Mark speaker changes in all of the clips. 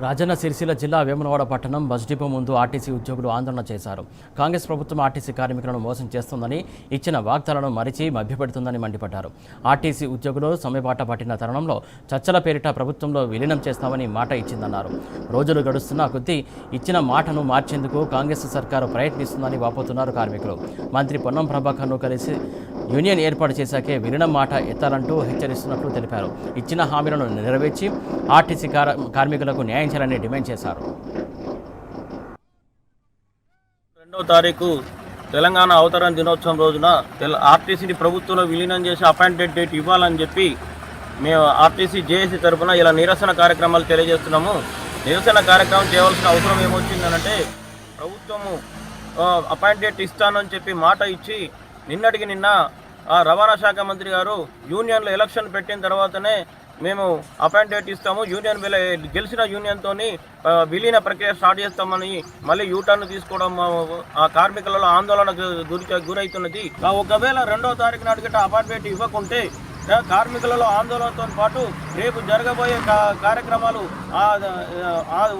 Speaker 1: రాజన్న సిరిసిల్ల జిల్లా వేములవాడ పట్టణం bus depot ముందు ఆర్టీసీ ఉద్యోగులు ఆందోళన చేశారు. కాంగ్రెస్ ప్రభుత్వం ఆర్టీసీ కార్మికులను మోసం చేస్తుందని, ఇచ్చిన వాగ్దానాలను మరిచి మభ్యపెడుతుందని మండిపడ్డారు. ఆర్టీసీ ఉద్యోగులు సమ్మెబాట పట్టిన తరుణంలో చర్చల పేరిట ప్రభుత్వంలో విలీనం చేస్తామని మాట ఇచ్చిందన్నారు. రోజులు గడుస్తున్న కొద్దీ ఇచ్చిన మాటను మార్చేందుకు కాంగ్రెస్ సర్కారు ప్రయత్నిస్తుందని వాపోతున్నారు కార్మికులు. మంత్రి పొన్నం ప్రభాకర్ను కలిసి యూనియన్ ఏర్పాటు చేశాకే విలీనం మాట ఎత్తాలంటూ హెచ్చరిస్తున్నట్లు తెలిపారు. ఇచ్చిన హామీలను నెరవేర్చి ఆర్టీసీ కార్మికులకు న్యాయం చేయాలని డిమాండ్ చేశారు.
Speaker 2: 2వ తారీఖు తెలంగాణ అవతరణ దినోత్సవం రోజున ఆర్టీసీని ప్రభుత్వంలో విలీనం చేసి అపాయింటెడ్ డేట్ ఇవ్వాలని చెప్పి మేము ఆర్టీసీ జేఏసీ తరఫున ఇలా నిరసన కార్యక్రమాలు తెలియజేస్తున్నాము. నిరసన కార్యక్రమం చేయవలసిన అవసరం ఏమొచ్చిందనంటే, ప్రభుత్వము అపాయింట్ డేట్ ఇస్తానని చెప్పి మాట ఇచ్చి నిన్నటికి నిన్న రవాణా శాఖ మంత్రి గారు యూనియన్లో ఎలక్షన్ పెట్టిన తర్వాతనే మేము అపాయింట్ డేట్ ఇస్తాము, యూనియన్ గెలిచిన యూనియన్తో విలీన ప్రక్రియ స్టార్ట్ చేస్తామని మళ్ళీ యూటర్న్ తీసుకోవడం ఆ కార్మికులలో ఆందోళనకు గురవుతున్నది. ఒకవేళ 2వ తారీఖు నాటికి అపాయింట్ డేట్ ఇవ్వకుంటే కార్మికులలో ఆందోళనతో పాటు రేపు జరగబోయే కార్యక్రమాలు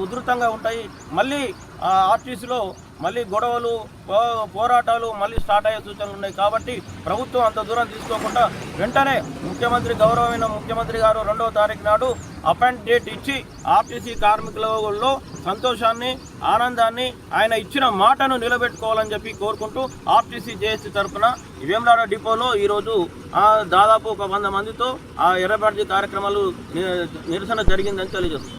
Speaker 2: ఉధృతంగా ఉంటాయి. మళ్ళీ ఆర్టీసీలో మళ్ళీ గొడవలు, పోరాటాలు మళ్ళీ స్టార్ట్ అయ్యే సూచనలు ఉన్నాయి. కాబట్టి ప్రభుత్వం అంత దూరం తీసుకోకుండా వెంటనే గౌరవమైన ముఖ్యమంత్రి గారు 2వ తారీఖు నాడు అపాయింట్ డేట్ ఇచ్చి ఆర్టీసీ కార్మికులలో సంతోషాన్ని, ఆనందాన్ని, ఆయన ఇచ్చిన మాటను నిలబెట్టుకోవాలని చెప్పి కోరుకుంటూ ఆర్టీసీ జేఏసీ తరఫున వేములవాడ డిపోలో ఈరోజు దాదాపు ఒక 100 మందితో ఎర్రబడ్జీ కార్యక్రమాలు నిరసన జరిగిందని తెలియజేస్తుంది.